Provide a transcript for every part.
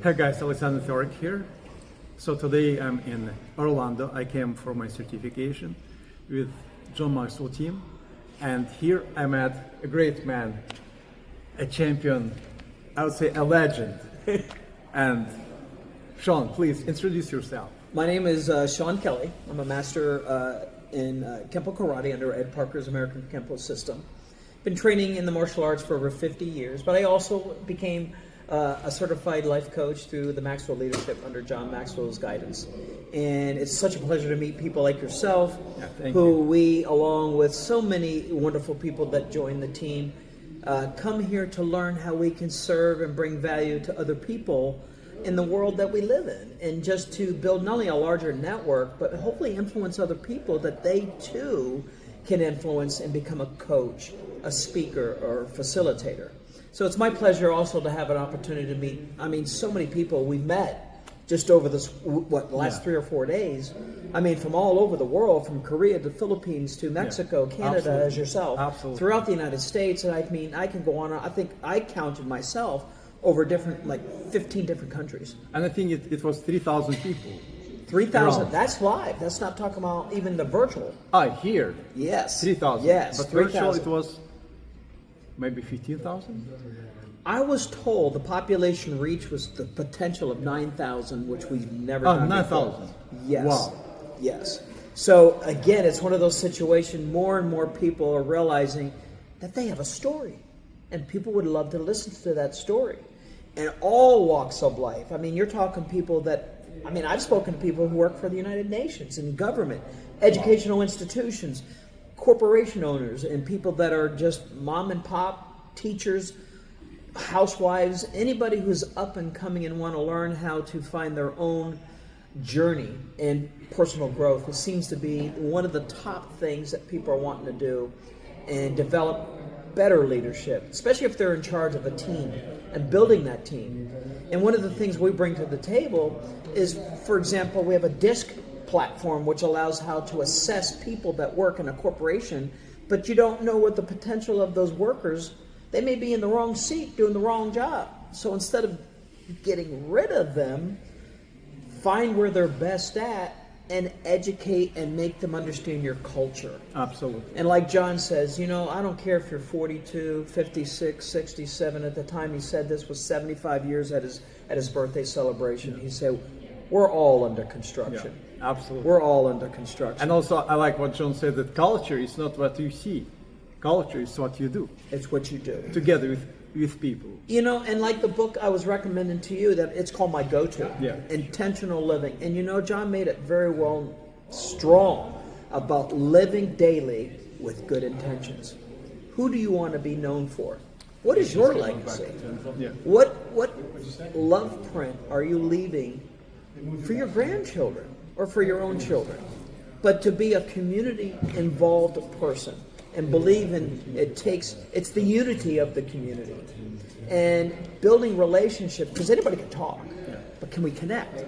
Hey guys, Alexander Thoric here. So today I'm in Orlando. I came for my certification with John Maxwell team, and here I met a great man, a champion, I would say a legend. And Sean, please introduce yourself. My name is Sean Kelley. I'm a master in Kenpo Karate under Ed Parker's American Kenpo system. Been training in the martial arts for over 50 years, but I also became a certified life coach through the Maxwell Leadership under John Maxwell's guidance. And it's such a pleasure to meet people like yourself, we, along with so many wonderful people that join the team, come here to learn how we can serve and bring value to other people in the world that we live in, and just to build not only a larger network, but hopefully influence other people that they too can influence and become a coach, a speaker, or facilitator. So it's my pleasure also to have an opportunity to meet, so many people we met just over this, last 3 or 4 days. From all over the world, from Korea to Philippines to Mexico, Canada, Absolutely. as yourself, Absolutely. Throughout the United States. And I can go on, I think I counted myself over 15 different countries. And I think it was 3,000 people. 3,000, that's live. That's not talking about even the virtual. Here. Yes. 3,000. Yes, But 3,000. virtual it was maybe 15,000? I was told the population reach was the potential of 9,000, which we've never Oh, done 9,000. before. Yes. Wow. Yes. So again, it's one of those situations, more and more people are realizing that they have a story, and people would love to listen to that story. And all walks of life. You're talking people that, I've spoken to people who work for the United Nations and government, educational institutions, corporation owners, and people that are just mom and pop, teachers, housewives, anybody who's up and coming and want to learn how to find their own journey and personal growth. It seems to be one of the top things that people are wanting to do, and develop better leadership, especially if they're in charge of a team and building that team. And one of the things we bring to the table is, for example, we have a DISC platform which allows how to assess people that work in a corporation, but you don't know what the potential of those workers. They may be in the wrong seat doing the wrong job. So instead of getting rid of them, find where they're best at and educate and make them understand your culture. Absolutely. And like John says, I don't care if you're 42, 56, 67. At the time he said this was 75 years at his birthday celebration. He said, we're all under construction. Yeah, absolutely. We're all under construction. And also, I like what John said, that culture is not what you see. Culture is what you do. It's what you do. Together with people. And like the book I was recommending to you, that it's called My Go-To, Yeah. Intentional Living. And John made it very well strong about living daily with good intentions. Who do you want to be known for? What is your legacy? Yeah. What love print are you leaving for your grandchildren or for your own children? But to be a community involved person and believe in it's the unity of the community and building relationships, because anybody can talk, but can we connect?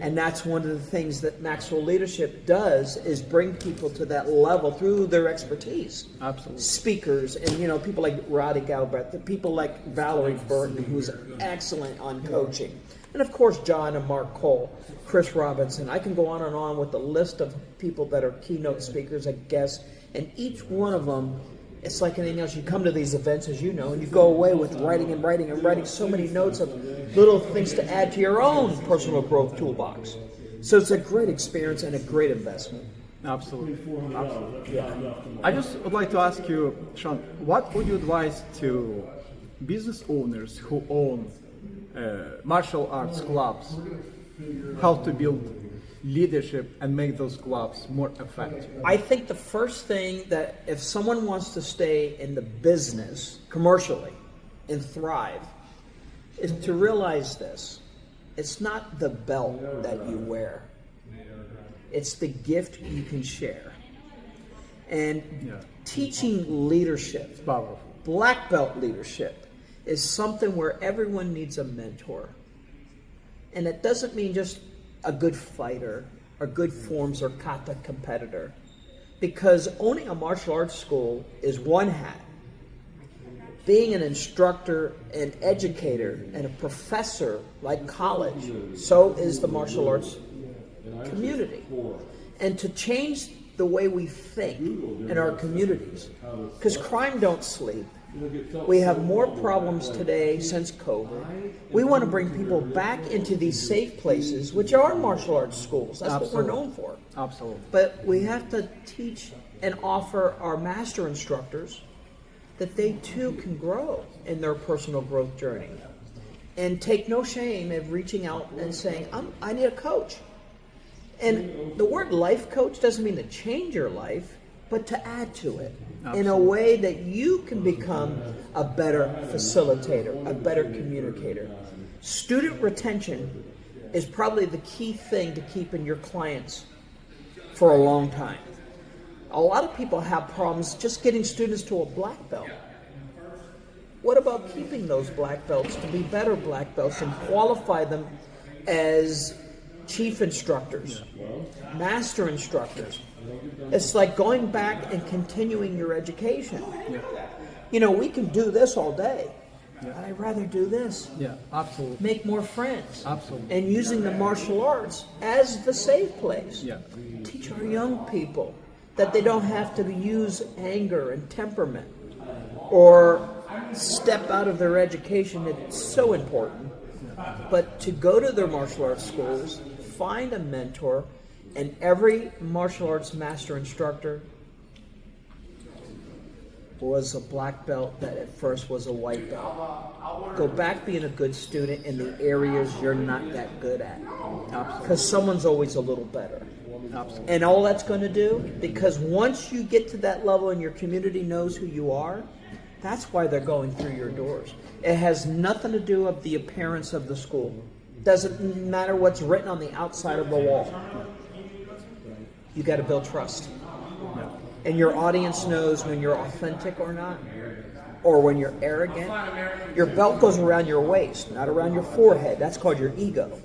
And that's one of the things that Maxwell Leadership does, is bring people to that level through their expertise. Absolutely. Speakers and people like Roddy Galbraith, the people like Valerie Burton, who's excellent on coaching, and of course John and Mark Cole, Chris Robinson. I can go on and on with the list of people that are keynote speakers and guests, and each one of them, it's like anything else. You come to these events, as you know, and you go away with writing so many notes of little things to add to your own personal growth toolbox. So it's a great experience and a great investment. Absolutely. Absolutely. Yeah. I just would like to ask you, Sean, what would you advise to business owners who own martial arts clubs, how to build leadership and make those clubs more effective? I think the first thing, that if someone wants to stay in the business commercially and thrive, is to realize this. It's not the belt that you wear. It's the gift you can share. And teaching leadership, black belt leadership, is something where everyone needs a mentor. And it doesn't mean just a good fighter or good forms or kata competitor, because owning a martial arts school is one hat. being an instructor, an educator, and a professor like college, so is the martial arts community. And to change the way we think in our communities, because crime don't sleep. We have more problems today since COVID. We want to bring people back into these safe places, which are martial arts schools. That's Absolutely. what we're known for. Absolutely. But we have to teach and offer our master instructors that they too can grow in their personal growth journey. And take no shame in reaching out and saying, I need a coach. And the word life coach doesn't mean to change your life, but to add to it in a way that you can become a better facilitator, a better communicator. Student retention is probably the key thing to keeping your clients for a long time. A lot of people have problems just getting students to a black belt. What about keeping those black belts to be better black belts and qualify them as chief instructors, master instructors? It's like going back and continuing your education. Yeah. You know, we can do this all day, but I'd rather do this. Yeah, absolutely. Make more friends. Absolutely. And using the martial arts as the safe place. Yeah. Teach our young people that they don't have to use anger and temperament or step out of their education. It's so important. But to go to their martial arts schools, find a mentor, and every martial arts master instructor was a black belt that at first was a white belt. Go back being a good student in the areas you're not that good at. Because someone's always a little better. Absolutely. And all that's going to do, because once you get to that level and your community knows who you are, that's why they're going through your doors. It has nothing to do with the appearance of the school. Doesn't matter what's written on the outside of the wall. You got to build trust. Yeah. And your audience knows when you're authentic or not, or when you're arrogant. Your belt goes around your waist, not around your forehead. That's called your ego.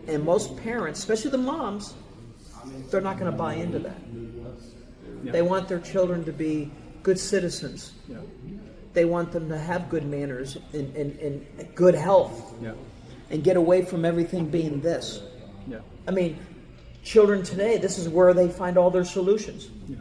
And most parents, especially the moms, they're not going to buy into that. Yeah. They want their children to be good citizens. Yeah. They want them to have good manners and good health. Yeah. And get away from everything being this. Yeah. I mean, children today, this is where they find all their solutions. Yeah.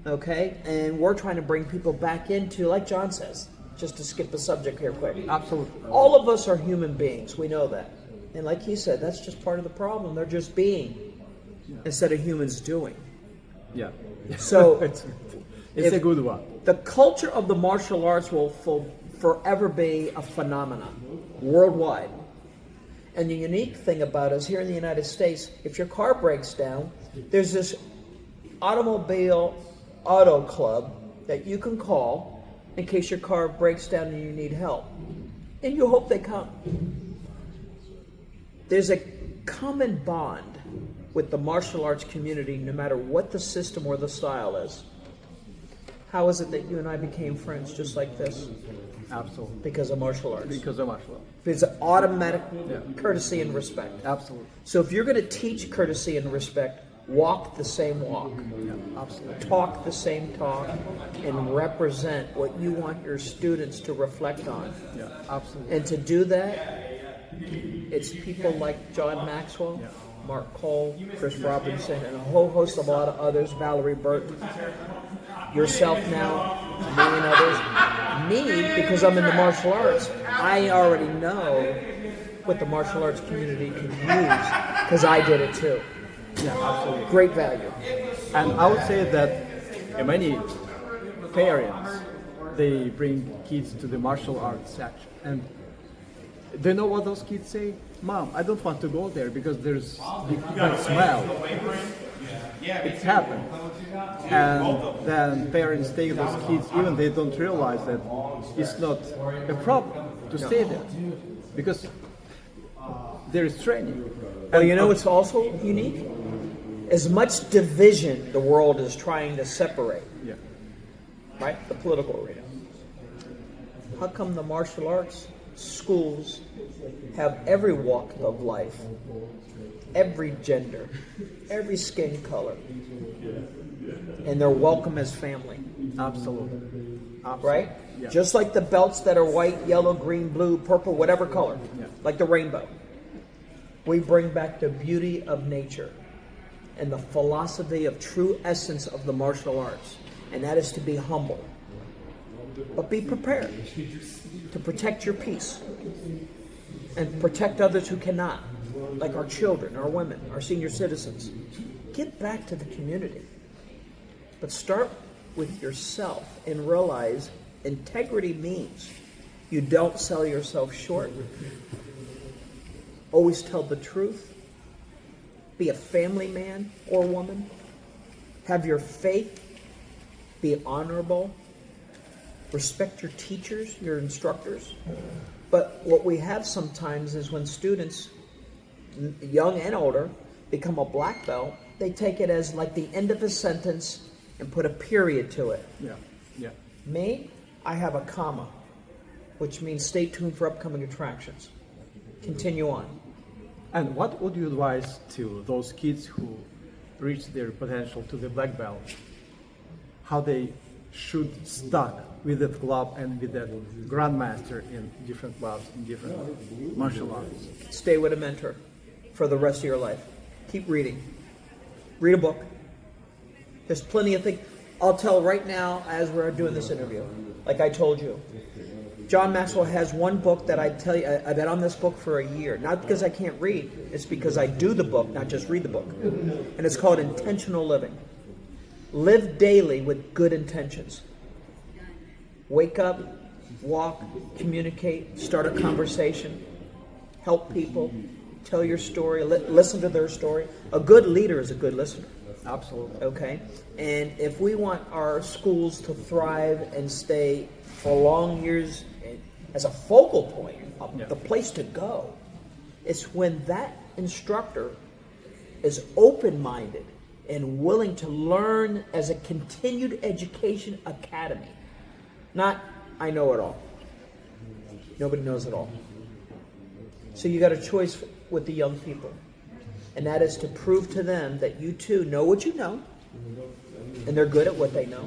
Okay? And we're trying to bring people back into, like John says, just to skip the subject here quick. Absolutely. All of us are human beings. We know that. And like he said, that's just part of the problem. They're just being instead of humans doing. Yeah. So it's a good one. The culture of the martial arts will forever be a phenomenon worldwide. And the unique thing about us here in the United States, if your car breaks down, there's this automobile auto club that you can call in case your car breaks down and you need help. And you hope they come. There's a common bond with the martial arts community no matter what the system or the style is. How is it that you and I became friends just like this? Absolutely. Because of martial arts. Because of martial arts. It's automatic courtesy and respect. Absolutely. So if you're going to teach courtesy and respect, walk the same walk. Yeah. Absolutely. Talk the same talk and represent what you want your students to reflect on. Yeah. Absolutely. And to do that, it's people like John Maxwell, Mark Cole, Chris Robinson, and a whole host of a lot of others, Valerie Burton, yourself now, me and others. Me, because I'm in the martial arts, I already know what the martial arts community can use, because I did it too. Yeah, absolutely. Great value. And I would say that many parents, they bring kids to the martial arts section. And do you know what those kids say? Mom, I don't want to go there because there's bad smell. It's happened. And then parents take those kids, even they don't realize that it's not a problem to stay there. Because there is training. Well, you know what's also unique? As much division the world is trying to separate, Yeah. right? The political arena. How come the martial arts schools have every walk of life, every gender, every skin color, and they're welcome as family. Absolutely. Right? Yeah. Just like the belts that are white, yellow, green, blue, purple, whatever color, like the rainbow. We bring back the beauty of nature and the philosophy of true essence of the martial arts, and that is to be humble. But be prepared to protect your peace and protect others who cannot, like our children, our women, our senior citizens. Give back to the community. But start with yourself and realize integrity means you don't sell yourself short. Always tell the truth. Be a family man or woman. Have your faith. Be honorable. Respect your teachers, your instructors. But what we have sometimes is when students, young and older, become a black belt, they take it as like the end of a sentence and put a period to it. Yeah, yeah. Me, I have a comma, which means stay tuned for upcoming attractions. Continue on. And what would you advise to those kids who reach their potential to the black belt? How they should stuck with that club and with that grandmaster in different clubs, in different martial arts? Stay with a mentor for the rest of your life. Keep reading. Read a book. There's plenty of things. I'll tell right now as we're doing this interview, like I told you, John Maxwell has one book that I tell you, I've been on this book for a year. Not because I can't read, it's because I do the book, not just read the book. And it's called Intentional Living. Live daily with good intentions. Wake up, walk, communicate, start a conversation, help people, tell your story, listen to their story. A good leader is a good listener. Absolutely. Okay? And if we want our schools to thrive and stay for long years as a focal point, the place to go, it's when that instructor is open-minded and willing to learn as a continued education academy. Not, I know it all. Nobody knows it all. So you got a choice with the young people. And that is to prove to them that you too know what you know. And they're good at what they know.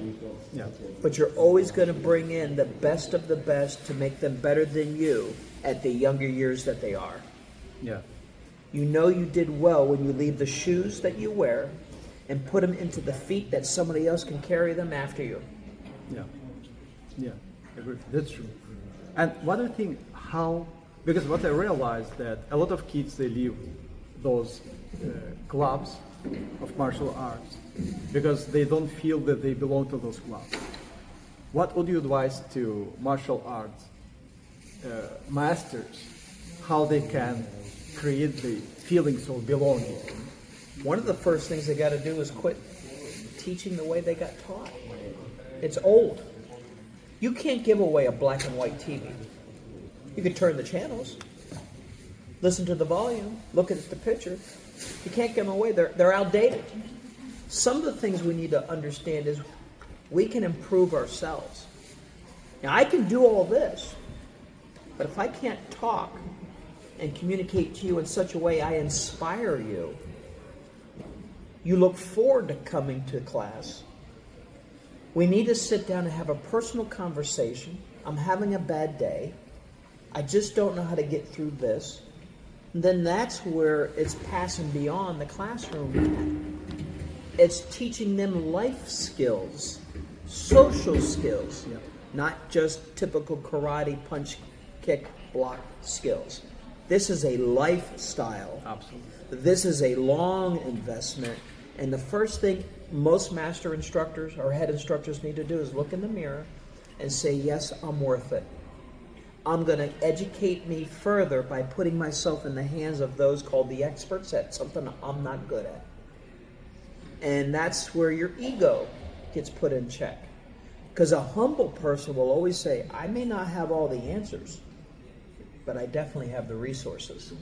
Yeah. But you're always going to bring in the best of the best to make them better than you at the younger years that they are. Yeah. You know you did well when you leave the shoes that you wear and put them into the feet that somebody else can carry them after you. Yeah. Yeah. That's true. And one other thing, because what I realized that a lot of kids, they leave those clubs of martial arts because they don't feel that they belong to those clubs. What would you advise to martial arts masters, how they can create the feelings of belonging? One of the first things they got to do is quit teaching the way they got taught. It's old. You can't give away a black and white TV. You can turn the channels, listen to the volume, look at the picture. You can't give them away. They're outdated. Some of the things we need to understand is we can improve ourselves. Now, I can do all this, but if I can't talk and communicate to you in such a way I inspire you, you look forward to coming to class. We need to sit down and have a personal conversation. I'm having a bad day. I just don't know how to get through this. And then that's where it's passing beyond the classroom. It's teaching them life skills, social skills, not just typical karate, punch, kick, block skills. This is a lifestyle. Absolutely. This is a long investment. And the first thing most master instructors or head instructors need to do is look in the mirror and say, yes, I'm worth it. I'm going to educate me further by putting myself in the hands of those called the experts at something I'm not good at. And that's where your ego gets put in check. Because a humble person will always say, I may not have all the answers, but I definitely have the resources.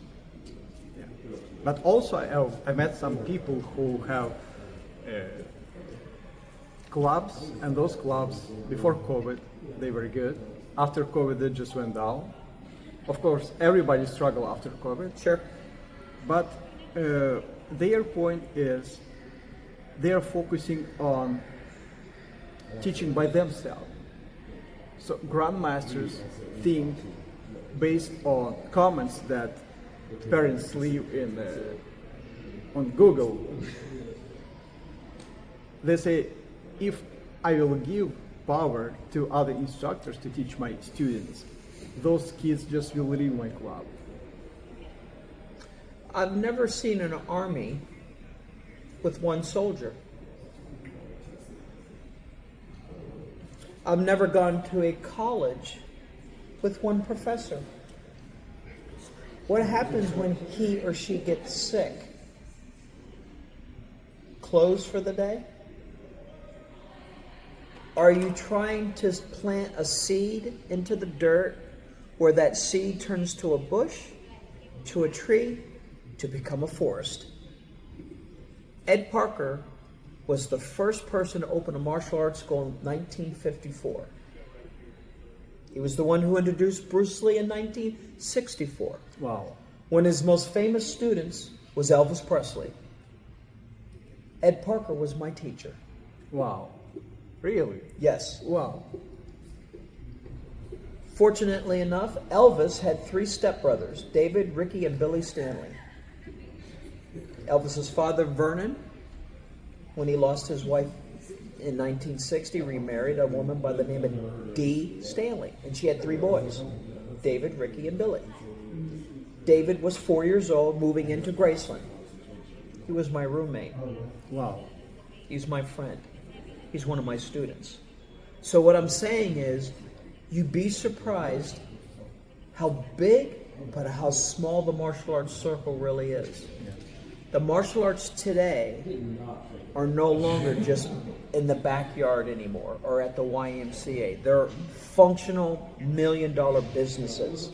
Yeah. But also I met some people who have clubs, and those clubs before COVID, they were good. After COVID, they just went down. Of course, everybody struggled after COVID. Sure. But their point is they are focusing on teaching by themselves. So grandmasters think based on comments that parents leave on Google. They say, if I will give power to other instructors to teach my students, those kids just will leave my club. I've never seen an army with one soldier. I've never gone to a college with one professor. What happens when he or she gets sick? Closed for the day? Are you trying to plant a seed into the dirt where that seed turns to a bush, to a tree, to become a forest? Ed Parker was the first person to open a martial arts school in 1954. He was the one who introduced Bruce Lee in 1964. Wow. One of his most famous students was Elvis Presley. Ed Parker was my teacher. Wow. Really? Yes. Wow. Fortunately enough, Elvis had 3 stepbrothers, David, Ricky, and Billy Stanley. Elvis's father, Vernon, when he lost his wife in 1960, remarried a woman by the name of Dee Stanley, and she had 3 boys, David, Ricky, and Billy. David was 4 years old, moving into Graceland. He was my roommate. Wow. He's my friend. He's one of my students. So what I'm saying is, you'd be surprised how big, but how small the martial arts circle really is. The martial arts today are no longer just in the backyard anymore or at the YMCA. They're functional $1-million businesses.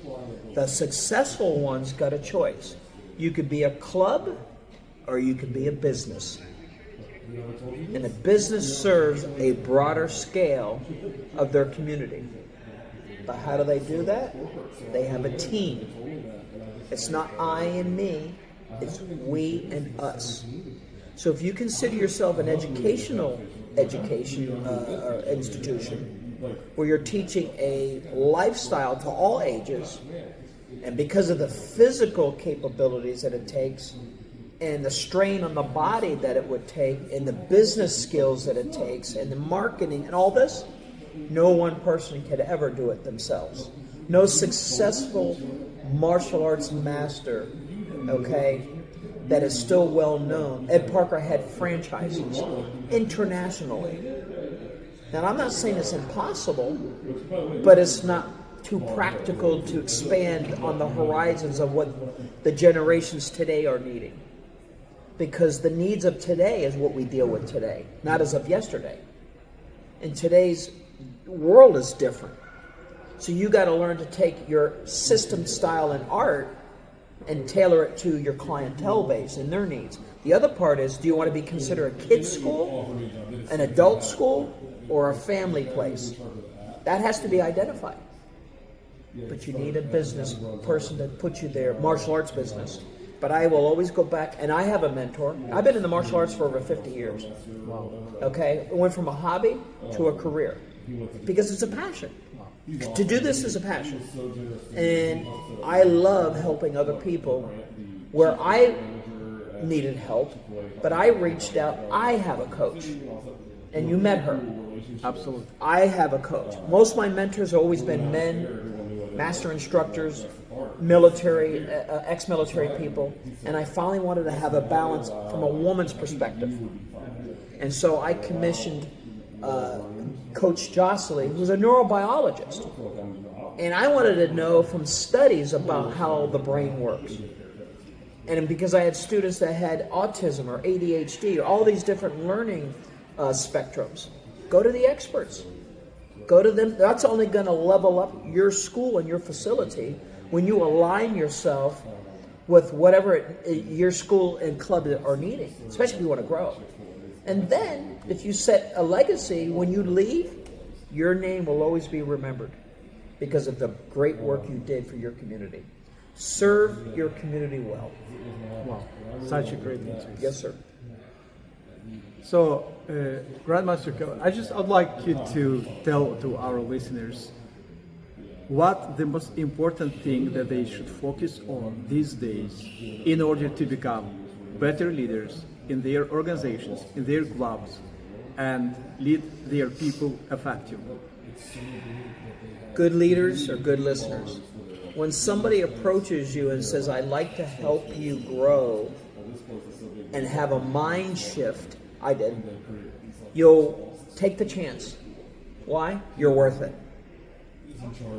The successful ones got a choice. You could be a club or you could be a business. And a business serves a broader scale of their community. But how do they do that? They have a team. It's not I and me. It's we and us. So if you consider yourself an education institution where you're teaching a lifestyle to all ages, and because of the physical capabilities that it takes and the strain on the body that it would take and the business skills that it takes and the marketing and all this, no one person could ever do it themselves. No successful martial arts master, okay, that is still well known. Ed Parker had franchises internationally. Now, I'm not saying it's impossible, but it's not too practical to expand on the horizons of what the generations today are needing. Because the needs of today is what we deal with today, not as of yesterday. And today's world is different. So you got to learn to take your system, style, and art and tailor it to your clientele base and their needs. The other part is, do you want to be considered a kid's school, an adult school, or a family place? That has to be identified. But you need a business person to put you there, martial arts business. But I will always go back, and I have a mentor. I've been in the martial arts for over 50 years. Okay? It went from a hobby to a career. Because it's a passion. To do this is a passion. And I love helping other people where I needed help, but I reached out. I have a coach. And you met her. Absolutely. I have a coach. Most of my mentors have always been men, master instructors, military, ex-military people, and I finally wanted to have a balance from a woman's perspective. And so I commissioned Coach Jocelyn, who's a neurobiologist. And I wanted to know from studies about how the brain works. And because I had students that had autism or ADHD, or all these different learning spectrums, go to the experts. Go to them. That's only going to level up your school and your facility when you align yourself with whatever your school and club are needing, especially if you want to grow. And then, if you set a legacy, when you leave, your name will always be remembered. because of the great work you did for your community. Serve your community well. Wow, such a great answer. Yes, sir. So, Grandmaster Kelley, I'd like you to tell to our listeners what the most important thing that they should focus on these days in order to become better leaders in their organizations, in their clubs, and lead their people effectively. Good leaders are good listeners. When somebody approaches you and says, I'd like to help you grow and have a mind shift, I did, you'll take the chance. Why? You're worth it.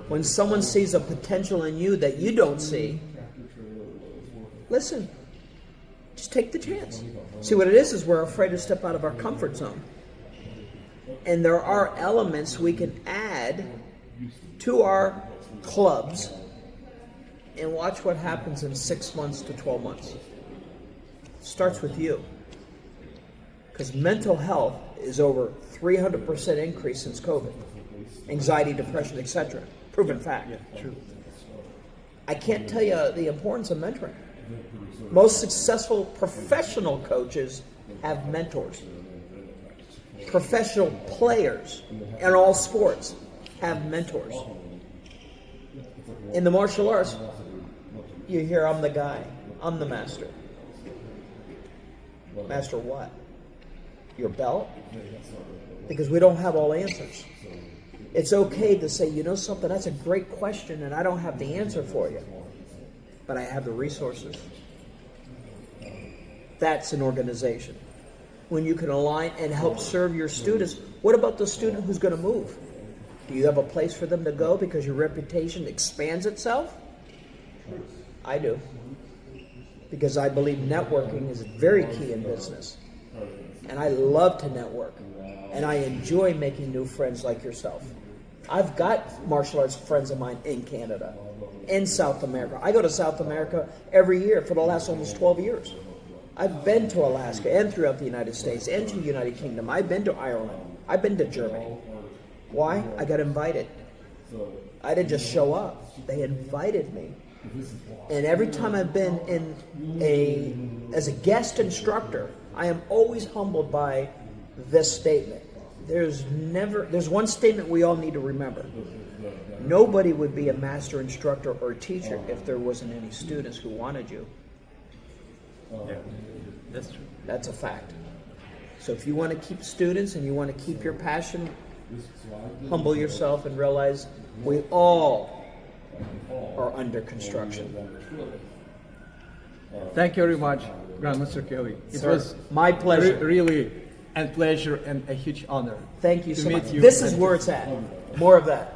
When someone sees a potential in you that you don't see, listen. Just take the chance. See, what it is we're afraid to step out of our comfort zone. And there are elements we can add to our clubs and watch what happens in 6 months to 12 months. Starts with you. Because mental health is over 300% increase since COVID. Anxiety, depression, etc. Proven fact. Yeah, true. I can't tell you the importance of mentoring. Most successful professional coaches have mentors. Professional players in all sports have mentors. In the martial arts, you hear, I'm the guy, I'm the master. Master what? Your belt? Because we don't have all answers. It's okay to say, you know something, that's a great question and I don't have the answer for you, but I have the resources. That's an organization. When you can align and help serve your students, what about the student who's going to move? Do you have a place for them to go because your reputation expands itself? I do. Because I believe networking is very key in business. And I love to network. And I enjoy making new friends like yourself. I've got martial arts friends of mine in Canada, in South America. I go to South America every year for the last almost 12 years. I've been to Alaska and throughout the United States and to the United Kingdom. I've been to Ireland. I've been to Germany. Why? I got invited. I didn't just show up. They invited me. And every time I've been as a guest instructor, I am always humbled by this statement. There's one statement we all need to remember. Nobody would be a master instructor or teacher if there wasn't any students who wanted you. Yeah, that's true. That's a fact. So if you want to keep students and you want to keep your passion, humble yourself and realize we all are under construction. Thank you very much, Grandmaster Kelley. It Sir, was my pleasure. Really a pleasure and a huge honor. Thank you to so meet much. you This is and where it's at. More of that.